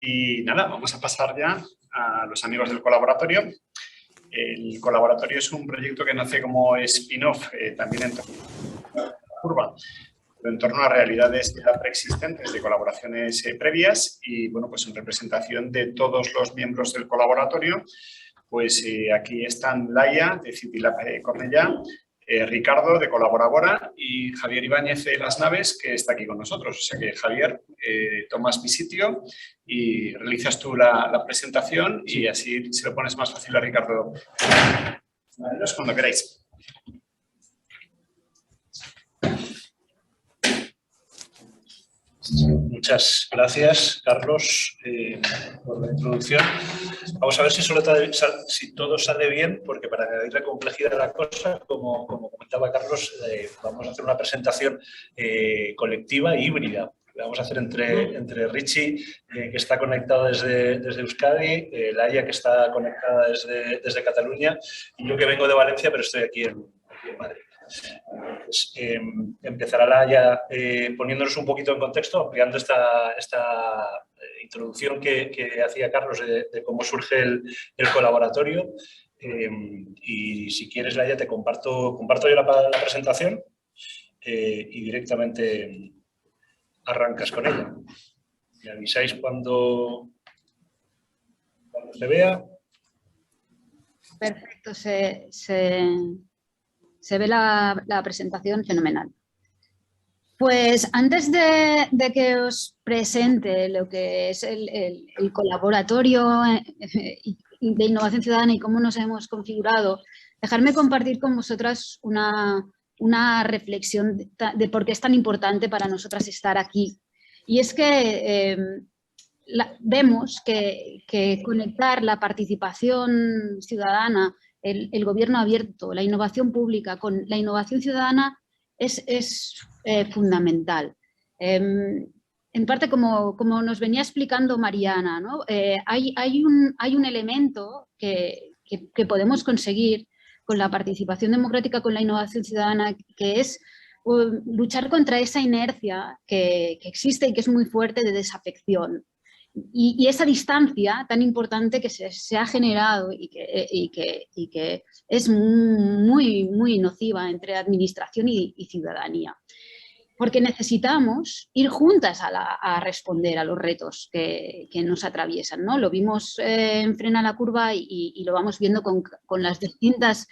Y nada, vamos a pasar ya a los amigos del colaboratorio. El colaboratorio es un proyecto que nace como spin-off también en torno a la curva, pero en torno a realidades ya preexistentes de colaboraciones previas y, bueno, pues en representación de todos los miembros del colaboratorio, pues aquí están Laia, de Citylab Cornellá, Ricardo, de Colaborabora, y Javier Ibáñez de Las Naves, que está aquí con nosotros. O sea que, Javier, tomas mi sitio y realizas tú la presentación y así se lo pones más fácil a Ricardo. Cuando queráis. Muchas gracias, Carlos, por la introducción. Vamos a ver si todo sale bien, porque para añadir la complejidad de la cosa, como comentaba Carlos, vamos a hacer una presentación colectiva e híbrida. La vamos a hacer entre Richie, que está conectado desde Euskadi, Laia, que está conectada desde Cataluña, y yo que vengo de Valencia, pero estoy aquí en Madrid. Pues, empezará Laia poniéndonos un poquito en contexto, ampliando esta introducción que hacía Carlos de cómo surge el colaboratorio. Y si quieres, Laia, te comparto yo la presentación y directamente arrancas con ella. Me avisáis cuando se vea. Perfecto, se ve la presentación fenomenal. Pues antes de que os presente lo que es el colaboratorio de innovación ciudadana y cómo nos hemos configurado, dejarme compartir con vosotras una reflexión de por qué es tan importante para nosotras estar aquí. Y es que vemos que conectar la participación ciudadana, el gobierno abierto, la innovación pública con la innovación ciudadana es fundamental. En parte, como nos venía explicando Mariana, ¿no? Hay un elemento que podemos conseguir con la participación democrática, con la innovación ciudadana, que es luchar contra esa inercia que existe y que es muy fuerte de desafección. Y esa distancia tan importante que se ha generado y que es muy nociva entre administración y ciudadanía. Porque necesitamos ir juntas a responder a los retos que nos atraviesan, ¿no? Lo vimos en Frena la Curva y lo vamos viendo con las distintas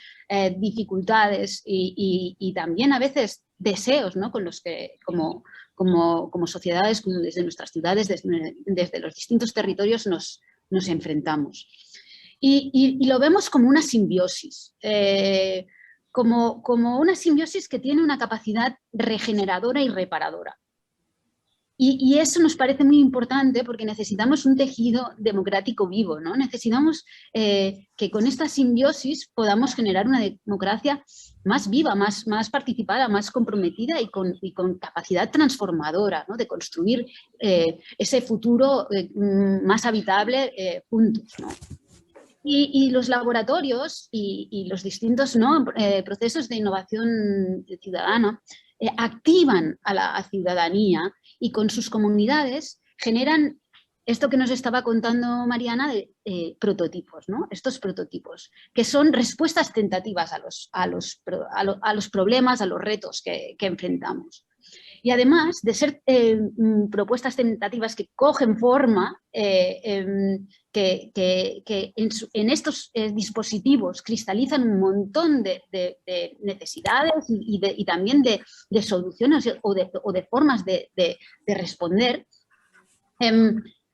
dificultades y también a veces deseos, ¿no? Con los que como sociedades, desde nuestras ciudades, desde los distintos territorios nos enfrentamos. Y lo vemos como una simbiosis, como una simbiosis que tiene una capacidad regeneradora y reparadora. Y eso nos parece muy importante porque necesitamos un tejido democrático vivo, ¿no? Necesitamos que con esta simbiosis podamos generar una democracia más viva, más participada, más comprometida y con capacidad transformadora, ¿no? De construir ese futuro más habitable juntos, ¿no? Y los laboratorios y los distintos, ¿no? Procesos de innovación ciudadana activan a la ciudadanía y con sus comunidades generan esto que nos estaba contando Mariana de prototipos, ¿no? Estos prototipos, que son respuestas tentativas a los problemas, a los retos que enfrentamos. Y además de ser propuestas tentativas que cogen forma, que en estos dispositivos cristalizan un montón de necesidades y también de soluciones o de formas de responder,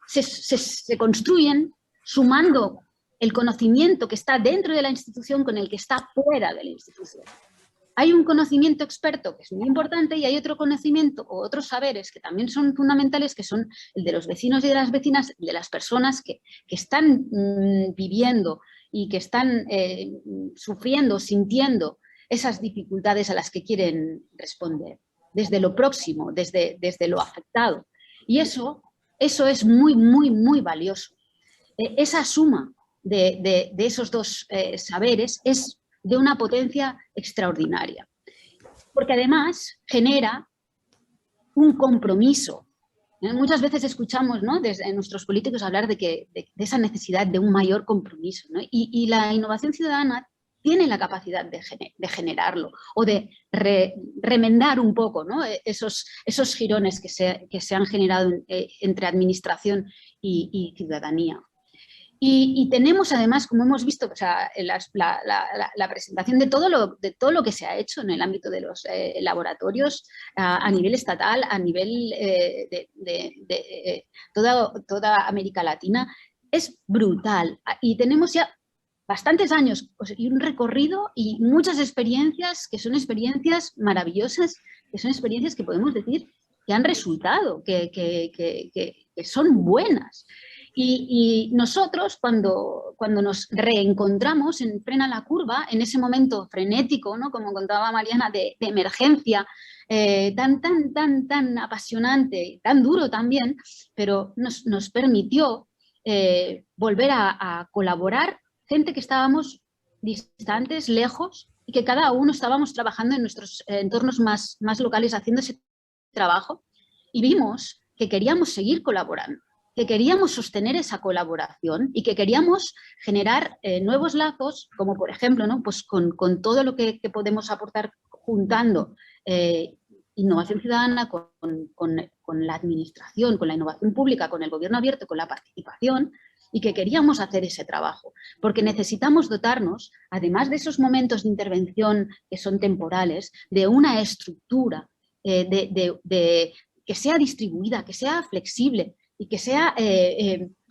se construyen sumando el conocimiento que está dentro de la institución con el que está fuera de la institución. Hay un conocimiento experto que es muy importante y hay otro conocimiento o otros saberes que también son fundamentales, que son el de los vecinos y de las vecinas, de las personas que están viviendo y que están sufriendo, sintiendo esas dificultades a las que quieren responder, desde lo próximo, desde lo afectado. Y eso es muy valioso. Esa suma de esos dos saberes es de una potencia extraordinaria, porque además genera un compromiso Muchas veces escuchamos, ¿no?, desde nuestros políticos hablar de esa necesidad de un mayor compromiso, ¿no? Y la innovación ciudadana tiene la capacidad de generarlo o de remendar un poco, ¿no?, esos jirones que se han generado entre administración y ciudadanía. Y tenemos además, como hemos visto, o sea, la presentación de todo lo que se ha hecho en el ámbito de los laboratorios a nivel estatal, a nivel de toda América Latina, es brutal. Y tenemos ya bastantes años y un recorrido y muchas experiencias que son experiencias maravillosas, que son experiencias que podemos decir que han resultado, que son buenas. Y nosotros, cuando nos reencontramos en Frena la Curva, en ese momento frenético, ¿no?, como contaba Mariana, de emergencia, tan apasionante, tan duro también, pero nos permitió volver a colaborar, gente que estábamos distantes, lejos, y que cada uno estábamos trabajando en nuestros entornos más locales haciendo ese trabajo, y vimos que queríamos seguir colaborando, que queríamos sostener esa colaboración y que queríamos generar nuevos lazos, como por ejemplo, ¿no?, pues con todo lo que podemos aportar juntando innovación ciudadana con la administración, con la innovación pública, con el gobierno abierto, con la participación, y que queríamos hacer ese trabajo, porque necesitamos dotarnos, además de esos momentos de intervención que son temporales, de una estructura que sea distribuida, que sea flexible y que sea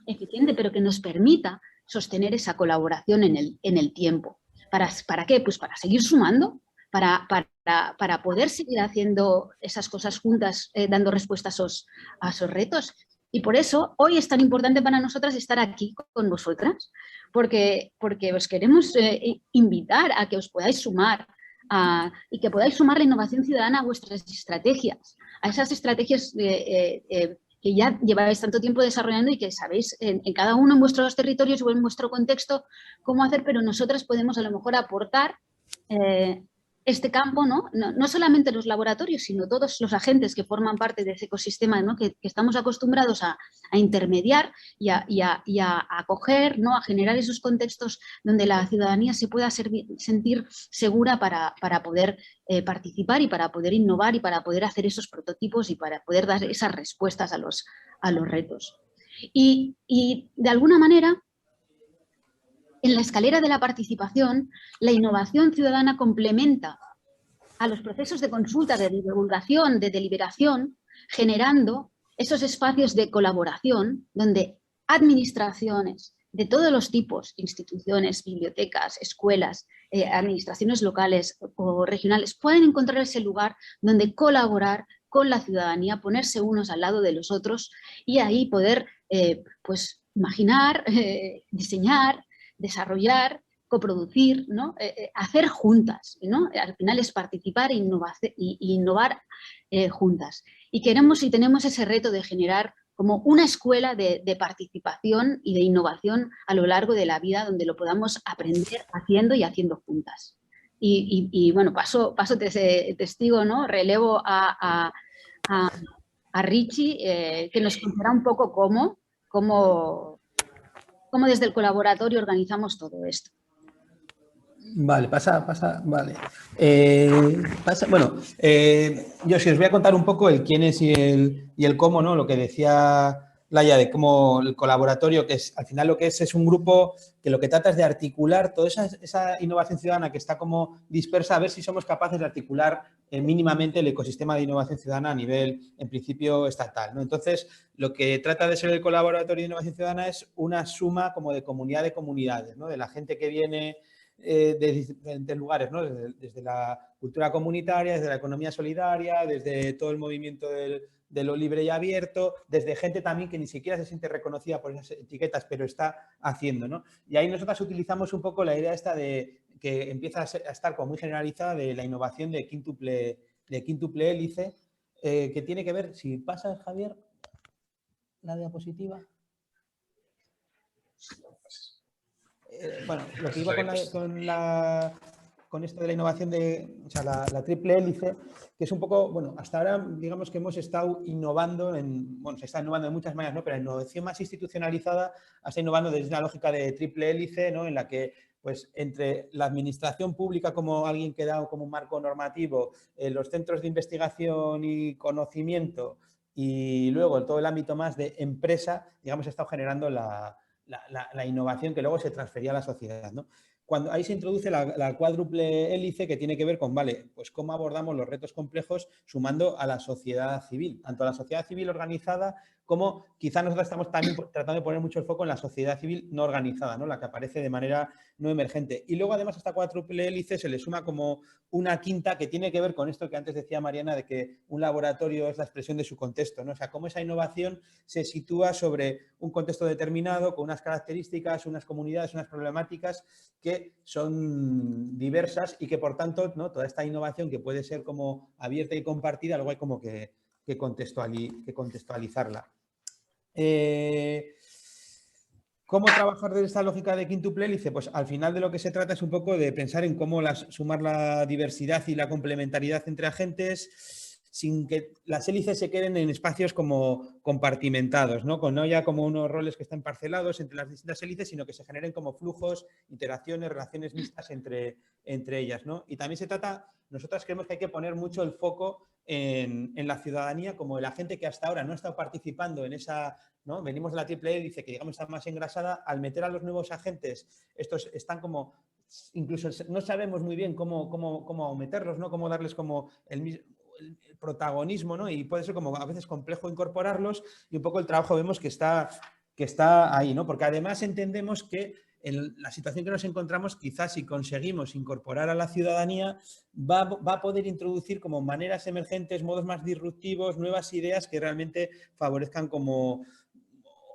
eficiente, pero que nos permita sostener esa colaboración en el tiempo. ¿Para qué? Pues para seguir sumando, para poder seguir haciendo esas cosas juntas, dando respuesta a esos retos. Y por eso hoy es tan importante para nosotras estar aquí con vosotras, porque os queremos invitar a que os podáis sumar y que podáis sumar la innovación ciudadana a vuestras estrategias, a esas estrategias que ya lleváis tanto tiempo desarrollando y que sabéis en cada uno en vuestros territorios o en vuestro contexto cómo hacer, pero nosotras podemos a lo mejor aportar este campo, ¿no? No solamente los laboratorios, sino todos los agentes que forman parte de ese ecosistema, ¿no?, que estamos acostumbrados a intermediar y a acoger, ¿no?, a generar esos contextos donde la ciudadanía se pueda sentir segura para poder participar y para poder innovar y para poder hacer esos prototipos y para poder dar esas respuestas a los retos. Y de alguna manera, en la escalera de la participación, la innovación ciudadana complementa a los procesos de consulta, de divulgación, de deliberación, generando esos espacios de colaboración donde administraciones de todos los tipos, instituciones, bibliotecas, escuelas, administraciones locales o regionales, pueden encontrar ese lugar donde colaborar con la ciudadanía, ponerse unos al lado de los otros y ahí poder pues, imaginar, diseñar, desarrollar, coproducir, ¿no? Hacer juntas, ¿no? Al final es participar e innovar juntas. Y queremos y tenemos ese reto de generar como una escuela de participación y de innovación a lo largo de la vida donde lo podamos aprender haciendo y haciendo juntas. Y bueno, paso testigo, ¿no? Relevo a Richie, que nos contará un poco cómo desde el colaboratorio organizamos todo esto. Vale, vale. Bueno, yo sí os voy a contar un poco el quién es y el cómo, ¿no? Lo que decía Laia de cómo el colaboratorio, que es al final lo que es un grupo que lo que trata es de articular toda esa innovación ciudadana que está como dispersa, a ver si somos capaces de articular mínimamente el ecosistema de innovación ciudadana a nivel, en principio, estatal, ¿no? Entonces, lo que trata de ser el colaboratorio de innovación ciudadana es una suma como de comunidad de comunidades, ¿no? De la gente que viene de diferentes lugares, ¿no? Desde la cultura comunitaria, desde la economía solidaria, desde todo el movimiento de lo libre y abierto, desde gente también que ni siquiera se siente reconocida por esas etiquetas, pero está haciendo, ¿no? Y ahí nosotros utilizamos un poco la idea esta de que empieza a estar como muy generalizada de la innovación de quíntuple hélice, que tiene que ver, si pasa, Javier, la diapositiva. Bueno, lo que iba con la con esto de la innovación o sea, la triple hélice, que es un poco, bueno, hasta ahora digamos que hemos estado innovando bueno, se está innovando de muchas maneras, ¿no? Pero la innovación más institucionalizada está innovando desde una lógica de triple hélice, ¿no? En la que, pues, entre la administración pública como alguien que da como un marco normativo, los centros de investigación y conocimiento y luego todo el ámbito más de empresa, digamos, ha estado generando la innovación que luego se transfería a la sociedad, ¿no? Cuando ahí se introduce la cuádruple hélice que tiene que ver con, vale, pues cómo abordamos los retos complejos sumando a la sociedad civil, tanto a la sociedad civil organizada como quizá nosotros estamos también tratando de poner mucho el foco en la sociedad civil no organizada, ¿no? La que aparece de manera no emergente. Y luego además a esta cuádruple hélice se le suma como una quinta que tiene que ver con esto que antes decía Mariana de que un laboratorio es la expresión de su contexto, ¿no? O sea, cómo esa innovación se sitúa sobre un contexto determinado con unas características, unas comunidades, unas problemáticas que son diversas y que por tanto, ¿no? Toda esta innovación que puede ser como abierta y compartida, luego hay como que contextualizarla. ¿Cómo trabajar desde esta lógica de quíntuple hélice? Pues al final de lo que se trata es un poco de pensar en cómo sumar la diversidad y la complementariedad entre agentes sin que las hélices se queden en espacios como compartimentados, ¿no? No ya como unos roles que están parcelados entre las distintas hélices, sino que se generen como flujos, interacciones, relaciones mixtas entre ellas, ¿no? Y también se trata, nosotras creemos que hay que poner mucho el foco en la ciudadanía como el agente que hasta ahora no ha estado participando en esa, ¿no? Venimos de la triple hélice que digamos está más engrasada, al meter a los nuevos agentes, estos están como, incluso no sabemos muy bien cómo meterlos, ¿no? Cómo darles como el protagonismo, ¿no? Y puede ser como a veces complejo incorporarlos y un poco el trabajo vemos que está ahí, ¿no? Porque además entendemos que en la situación que nos encontramos, quizás si conseguimos incorporar a la ciudadanía, va a poder introducir como maneras emergentes, modos más disruptivos, nuevas ideas que realmente favorezcan como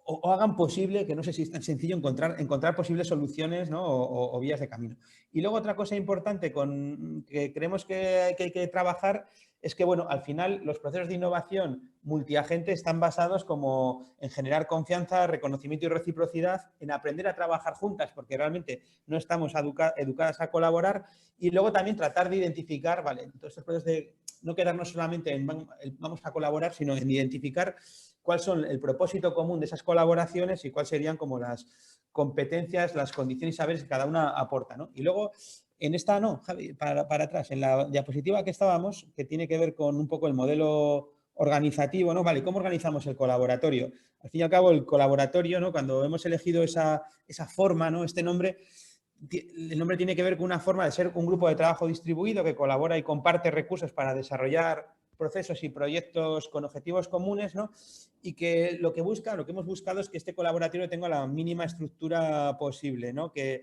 o hagan posible, que no sé si es tan sencillo, encontrar posibles soluciones, ¿no? o vías de camino. Y luego otra cosa importante que creemos que hay que trabajar es que, bueno, al final los procesos de innovación multiagente están basados como en generar confianza, reconocimiento y reciprocidad, en aprender a trabajar juntas, porque realmente no estamos educadas a colaborar, y luego también tratar de identificar, ¿vale? Entonces, estos procesos de no quedarnos solamente en vamos a colaborar, sino en identificar cuál son el propósito común de esas colaboraciones y cuáles serían como las competencias, las condiciones y saberes que cada una aporta, ¿no? Y luego, en esta, no, Javi, para atrás, en la diapositiva que estábamos, que tiene que ver con un poco el modelo organizativo, ¿no? Vale, ¿cómo organizamos el colaboratorio? Al fin y al cabo, el colaboratorio, ¿no? Cuando hemos elegido esa forma, ¿no? Este nombre, el nombre tiene que ver con una forma de ser un grupo de trabajo distribuido que colabora y comparte recursos para desarrollar procesos y proyectos con objetivos comunes, ¿no? Y que lo que hemos buscado es que este colaboratorio tenga la mínima estructura posible, ¿no? Que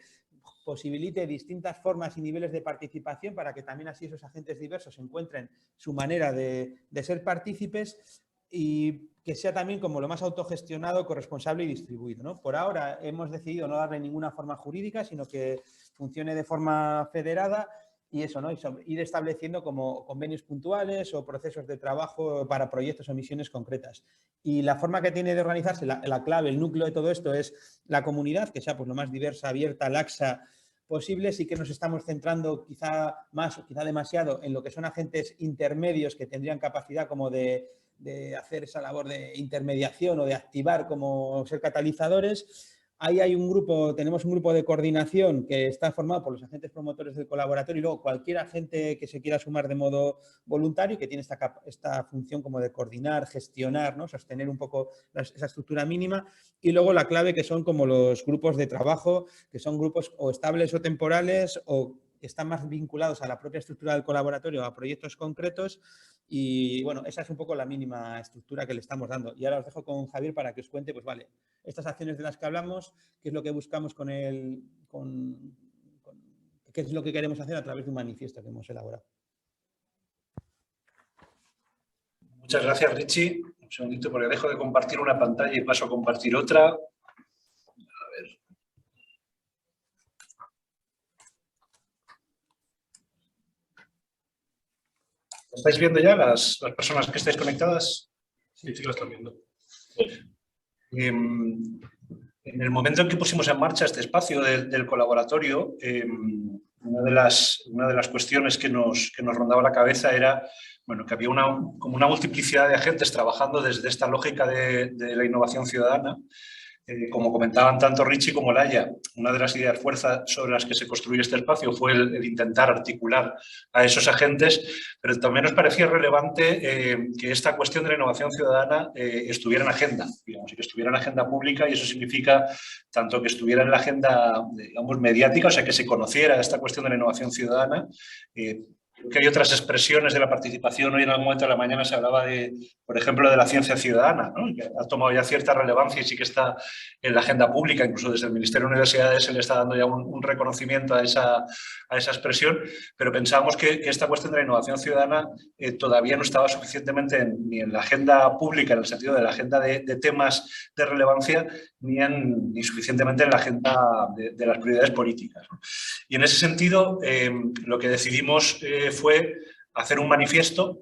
posibilite distintas formas y niveles de participación para que también así esos agentes diversos encuentren su manera de ser partícipes y que sea también como lo más autogestionado, corresponsable y distribuido, ¿no? Por ahora hemos decidido no darle ninguna forma jurídica, sino que funcione de forma federada y eso, ¿no? Ir estableciendo como convenios puntuales o procesos de trabajo para proyectos o misiones concretas. Y la forma que tiene de organizarse, la clave, el núcleo de todo esto es la comunidad, que sea pues lo más diversa, abierta, laxa posible. Sí que nos estamos centrando quizá más o quizá demasiado en lo que son agentes intermedios que tendrían capacidad como de hacer esa labor de intermediación o de activar como ser catalizadores. Ahí hay tenemos un grupo de coordinación que está formado por los agentes promotores del colaboratorio y luego cualquier agente que se quiera sumar de modo voluntario que tiene esta función como de coordinar, gestionar, ¿no? Sostener un poco esa estructura mínima. Y luego la clave que son como los grupos de trabajo, que son grupos o estables o temporales o que están más vinculados a la propia estructura del colaboratorio, a proyectos concretos. Y bueno, esa es un poco la mínima estructura que le estamos dando. Y ahora os dejo con Javier para que os cuente, pues vale, estas acciones de las que hablamos, qué es lo que buscamos qué es lo que queremos hacer a través de un manifiesto que hemos elaborado. Muchas gracias, Richie. Un segundito porque dejo de compartir una pantalla y paso a compartir otra. A ver. ¿Estáis viendo ya las personas que estáis conectadas? Sí, sí lo están viendo. En el momento en que pusimos en marcha este espacio del colaboratorio, una de las cuestiones que nos rondaba la cabeza era que había como una multiplicidad de agentes trabajando desde esta lógica de la innovación ciudadana. Como comentaban tanto Richie como Laia, una de las ideas fuerza sobre las que se construye este espacio fue el intentar articular a esos agentes, pero también nos parecía relevante que esta cuestión de la innovación ciudadana estuviera en agenda, digamos, y que estuviera en agenda pública, y eso significa tanto que estuviera en la agenda, digamos, mediática, o sea, que se conociera esta cuestión de la innovación ciudadana. Que hay otras expresiones de la participación. Hoy en algún momento de la mañana se hablaba por ejemplo, de la ciencia ciudadana, ¿no? Que ha tomado ya cierta relevancia y sí que está en la agenda pública, incluso desde el Ministerio de Universidades se le está dando ya un reconocimiento a esa expresión, pero pensábamos que esta cuestión de la innovación ciudadana todavía no estaba suficientemente ni en la agenda pública, en el sentido de la agenda de temas de relevancia, ni suficientemente en la agenda de las prioridades políticas, ¿no? Y en ese sentido, lo que decidimos fue hacer un manifiesto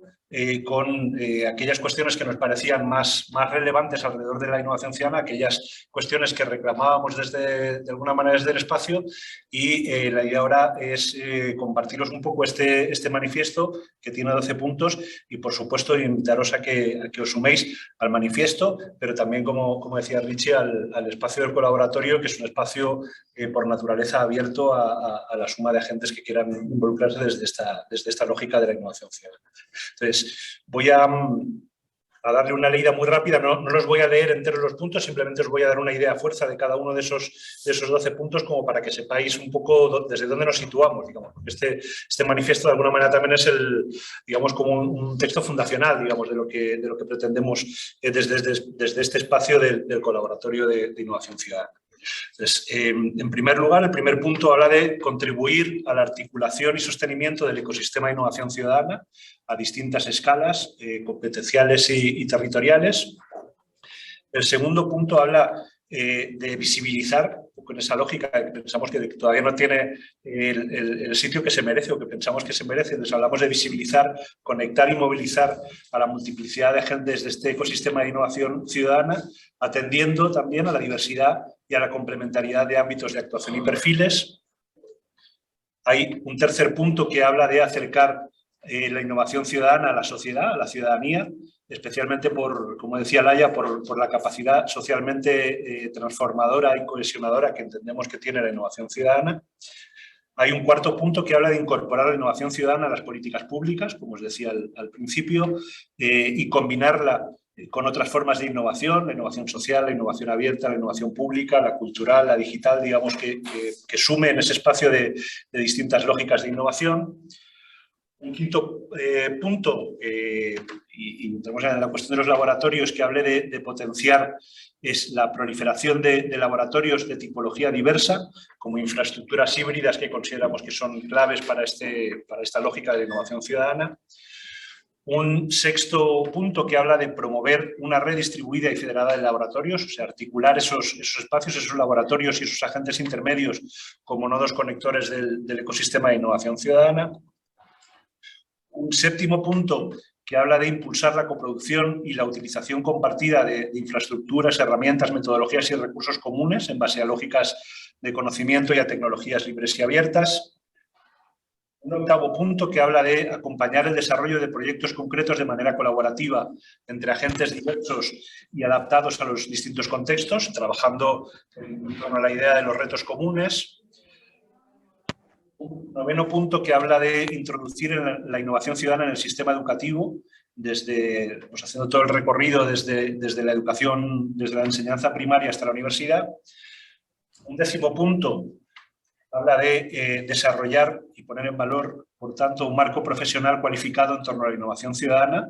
con aquellas cuestiones que nos parecían más relevantes alrededor de la innovación ciudadana, aquellas cuestiones que reclamábamos de alguna manera desde el espacio, y la idea ahora es compartiros un poco este manifiesto que tiene 12 puntos y, por supuesto, invitaros a que os suméis al manifiesto, pero también, como decía Richie, al espacio del colaboratorio, que es un espacio por naturaleza abierto a la suma de agentes que quieran involucrarse desde esta lógica de la innovación ciudadana. Entonces, voy a darle una leída muy rápida, no los voy a leer enteros los puntos, simplemente os voy a dar una idea fuerza de cada uno de esos 12 puntos, como para que sepáis un poco desde dónde nos situamos, digamos. Este manifiesto de alguna manera también es digamos, como un texto fundacional, digamos, de lo que pretendemos desde este espacio del colaboratorio de innovación ciudadana. Entonces, en primer lugar, el primer punto habla de contribuir a la articulación y sostenimiento del ecosistema de innovación ciudadana a distintas escalas competenciales y territoriales. El segundo punto habla de visibilizar, con esa lógica que pensamos que todavía no tiene el sitio que se merece o que pensamos que se merece. Entonces hablamos de visibilizar, conectar y movilizar a la multiplicidad de agentes de este ecosistema de innovación ciudadana, atendiendo también a la diversidad y a la complementariedad de ámbitos de actuación y perfiles. Hay un tercer punto que habla de acercar la innovación ciudadana a la sociedad, a la ciudadanía, especialmente como decía Laia, por la capacidad socialmente transformadora y cohesionadora que entendemos que tiene la innovación ciudadana. Hay un cuarto punto que habla de incorporar la innovación ciudadana a las políticas públicas, como os decía al principio, y combinarla con otras formas de innovación, la innovación social, la innovación abierta, la innovación pública, la cultural, la digital, digamos, que sume en ese espacio de distintas lógicas de innovación. Un quinto punto, y entramos en la cuestión de los laboratorios, que hable de potenciar es la proliferación de laboratorios de tipología diversa, como infraestructuras híbridas que consideramos que son claves para esta lógica de innovación ciudadana. Un sexto punto que habla de promover una red distribuida y federada de laboratorios, o sea, articular esos espacios, esos laboratorios y esos agentes intermedios como nodos conectores del ecosistema de innovación ciudadana. Un séptimo punto que habla de impulsar la coproducción y la utilización compartida de infraestructuras, herramientas, metodologías y recursos comunes en base a lógicas de conocimiento y a tecnologías libres y abiertas. Un octavo punto que habla de acompañar el desarrollo de proyectos concretos de manera colaborativa entre agentes diversos y adaptados a los distintos contextos, trabajando en torno a la idea de los retos comunes. Un noveno punto que habla de introducir la innovación ciudadana en el sistema educativo, haciendo todo el recorrido desde la educación, desde la enseñanza primaria hasta la universidad. Un décimo punto habla de desarrollar y poner en valor, por tanto, un marco profesional cualificado en torno a la innovación ciudadana,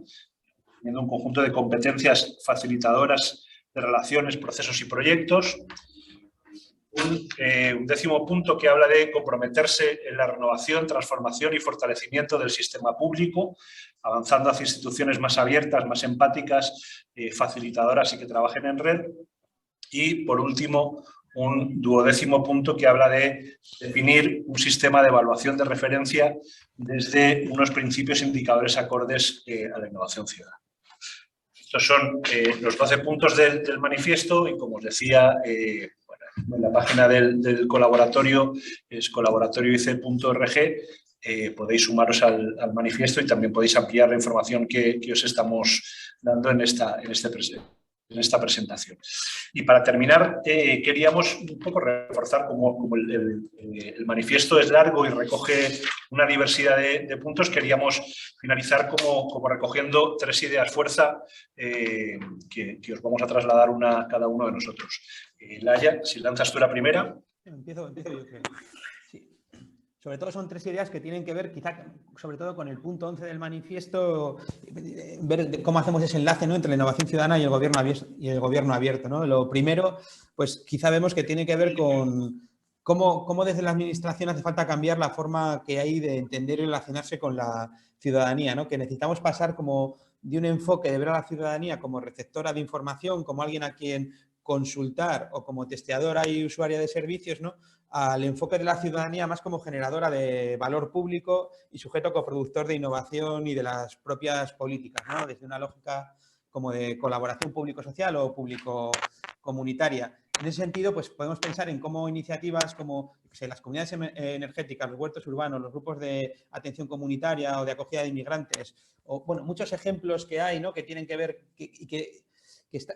teniendo un conjunto de competencias facilitadoras de relaciones, procesos y proyectos. Un décimo punto que habla de comprometerse en la renovación, transformación y fortalecimiento del sistema público, avanzando hacia instituciones más abiertas, más empáticas, facilitadoras y que trabajen en red. Y, por último, un duodécimo punto que habla de definir un sistema de evaluación de referencia desde unos principios indicadores acordes a la innovación ciudadana. Estos son los 12 puntos del manifiesto y, como os decía, en la página del colaboratorio, es colaboratorioic.org. Podéis sumaros al manifiesto y también podéis ampliar la información que os estamos dando en esta presentación. Y para terminar, queríamos un poco reforzar como el manifiesto es largo y recoge una diversidad de puntos, queríamos finalizar como recogiendo 3 ideas fuerza que os vamos a trasladar cada uno de nosotros. Laia, si lanzas tú la primera. Empiezo yo, creo. Sí. Sobre todo son 3 ideas que tienen que ver, quizá, sobre todo con el punto 11 del manifiesto, ver cómo hacemos ese enlace, ¿no?, entre la innovación ciudadana y el gobierno abierto, ¿no? Lo primero, pues quizá vemos que tiene que ver con cómo desde la administración hace falta cambiar la forma que hay de entender y relacionarse con la ciudadanía, ¿no? Que necesitamos pasar como de un enfoque de ver a la ciudadanía como receptora de información, como alguien a quien consultar o como testeadora y usuaria de servicios, ¿no?, al enfoque de la ciudadanía más como generadora de valor público y sujeto coproductor de innovación y de las propias políticas, ¿no?, desde una lógica como de colaboración público-social o público-comunitaria. En ese sentido, pues podemos pensar en cómo iniciativas como las comunidades energéticas, los huertos urbanos, los grupos de atención comunitaria o de acogida de inmigrantes, o bueno, muchos ejemplos que hay, ¿no?, que tienen que ver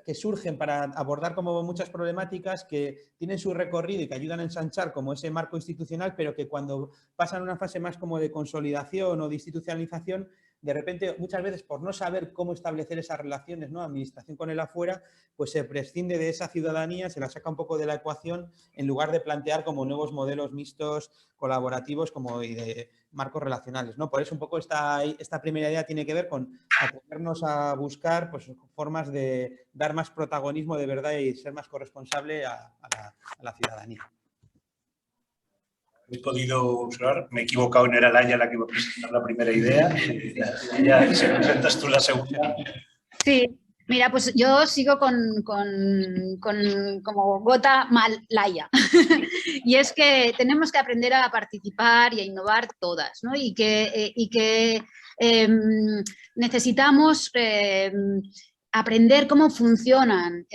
que surgen para abordar como muchas problemáticas que tienen su recorrido y que ayudan a ensanchar como ese marco institucional, pero que cuando pasan a una fase más como de consolidación o de institucionalización, de repente, muchas veces por no saber cómo establecer esas relaciones, ¿no?, administración con el afuera, pues se prescinde de esa ciudadanía, se la saca un poco de la ecuación en lugar de plantear como nuevos modelos mixtos, colaborativos y de marcos relacionales, ¿no? Por eso un poco esta primera idea tiene que ver con atrevernos a buscar pues, formas de dar más protagonismo de verdad y ser más corresponsable a la ciudadanía. He podido observar, me he equivocado, no era Laia la que iba a presentar la primera idea. Laia, si presentas tú la segunda. Sí, mira, pues yo sigo con como gota mal Laia. Y es que tenemos que aprender a participar y a innovar todas, ¿no? Y que necesitamos aprender cómo funcionan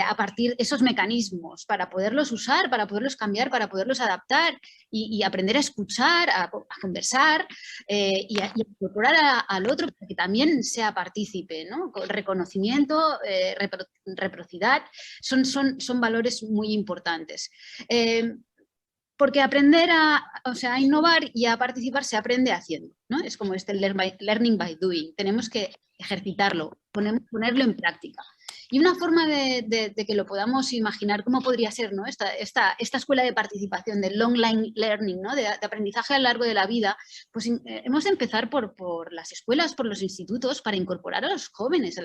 a partir de esos mecanismos para poderlos usar, para poderlos cambiar, para poderlos adaptar y aprender a escuchar, a conversar y a incorporar al otro para que también sea partícipe, ¿no? Reconocimiento, reciprocidad, son valores muy importantes. Porque aprender a innovar y a participar se aprende haciendo, ¿no? Es como learning by doing. Tenemos que ejercitarlo, ponerlo en práctica. Y una forma de que lo podamos imaginar, ¿cómo podría ser, ¿no?, esta escuela de participación, de long line learning, ¿no?, de aprendizaje a lo largo de la vida? Pues hemos de empezar por las escuelas, por los institutos, para incorporar a los jóvenes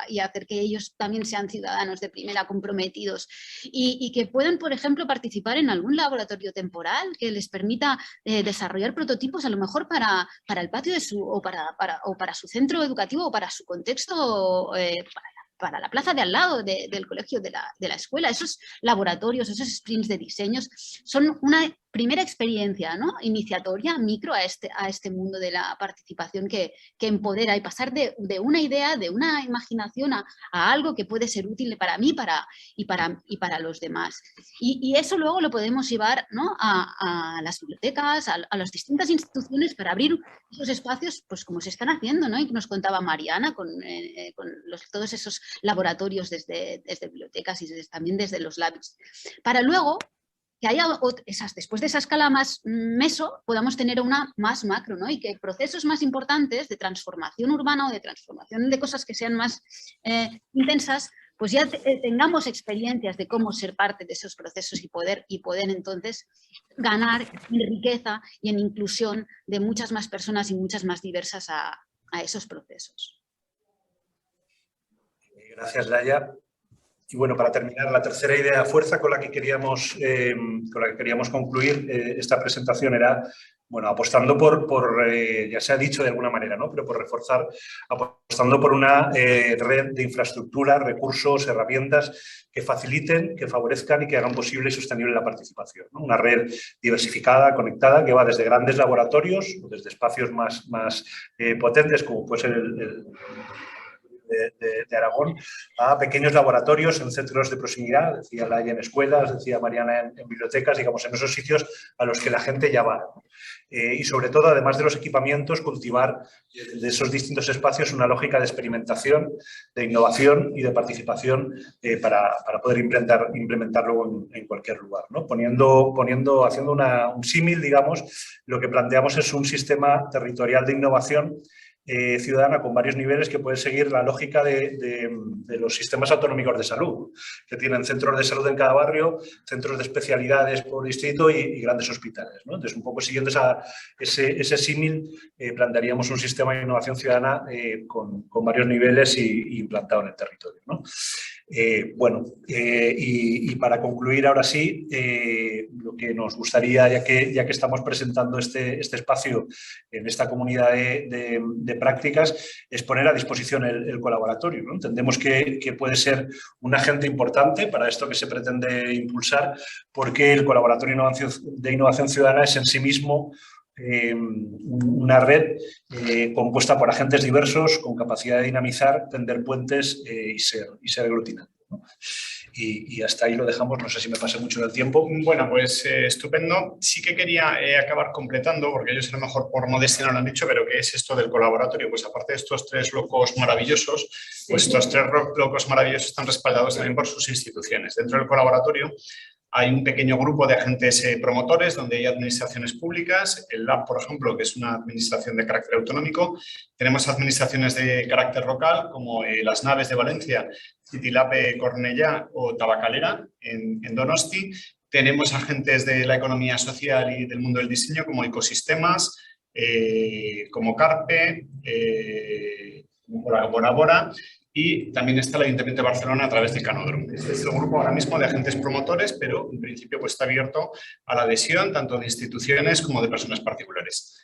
y hacer que ellos también sean ciudadanos de primera, comprometidos, y que puedan, por ejemplo, participar en algún laboratorio temporal que les permita desarrollar prototipos, a lo mejor para el patio de o para su centro educativo o para su contexto, para la plaza de al lado del colegio, de la escuela. Esos laboratorios, esos sprints de diseños son una primera experiencia, ¿no?, iniciatoria, micro a este mundo de la participación que empodera, y pasar de una idea, de una imaginación a algo que puede ser útil para mí y para los demás. Y eso luego lo podemos llevar, ¿no?, a las bibliotecas, a las distintas instituciones, para abrir esos espacios, pues como se están haciendo, ¿no?, y que nos contaba Mariana con todos esos laboratorios desde bibliotecas y también desde los labs, para luego que haya después de esa escala más meso, podamos tener una más macro, ¿no?, y que procesos más importantes de transformación urbana o de transformación de cosas que sean más intensas, pues ya tengamos experiencias de cómo ser parte de esos procesos y poder entonces ganar en riqueza y en inclusión de muchas más personas y muchas más diversas a esos procesos. Gracias, Laia. Y bueno, para terminar, la tercera idea fuerza con la que queríamos concluir esta presentación era, bueno, apostando ya se ha dicho de alguna manera, ¿no?, pero por reforzar, apostando por una red de infraestructura, recursos, herramientas que faciliten, que favorezcan y que hagan posible y sostenible la participación, ¿no? Una red diversificada, conectada, que va desde grandes laboratorios o desde espacios más potentes, como puede ser el de Aragón, a pequeños laboratorios en centros de proximidad, decía Laia, en escuelas, decía Mariana en bibliotecas, digamos, en esos sitios a los que la gente ya va. Y sobre todo, además de los equipamientos, cultivar de esos distintos espacios una lógica de experimentación, de innovación y de participación para poder implementarlo en cualquier lugar, ¿no? Haciendo un símil, digamos, lo que planteamos es un sistema territorial de innovación ciudadana con varios niveles que puede seguir la lógica de los sistemas autonómicos de salud, que tienen centros de salud en cada barrio, centros de especialidades por distrito y grandes hospitales, ¿no? Entonces, un poco siguiendo ese símil, plantearíamos un sistema de innovación ciudadana con varios niveles y implantado en el territorio, ¿no? Y para concluir ahora sí, lo que nos gustaría, ya que estamos presentando este espacio en esta comunidad de prácticas, es poner a disposición el colaboratorio, ¿no? Entendemos que puede ser un agente importante para esto que se pretende impulsar, porque el colaboratorio de innovación ciudadana es en sí mismo una red compuesta por agentes diversos con capacidad de dinamizar, tender puentes y ser aglutinante, ¿no? Y hasta ahí lo dejamos, no sé si me pasé mucho del tiempo. Bueno, pues estupendo. Sí que quería acabar completando, porque ellos a lo mejor por modestia no lo han dicho, pero ¿qué es esto del colaboratorio? Pues aparte de estos tres locos maravillosos, pues estos tres locos maravillosos están respaldados también por sus instituciones. Dentro del colaboratorio hay un pequeño grupo de agentes promotores donde hay administraciones públicas, el LAB, por ejemplo, que es una administración de carácter autonómico. Tenemos administraciones de carácter local, como las Naves de Valencia, Citilape Cornellá o Tabacalera en Donosti. Tenemos agentes de la economía social y del mundo del diseño, como Ecosistemas, como Carpe, Bora Bora. Y también está el Ayuntamiento de Barcelona a través del Canódromo. Este es el grupo ahora mismo de agentes promotores, pero en principio pues, está abierto a la adhesión tanto de instituciones como de personas particulares.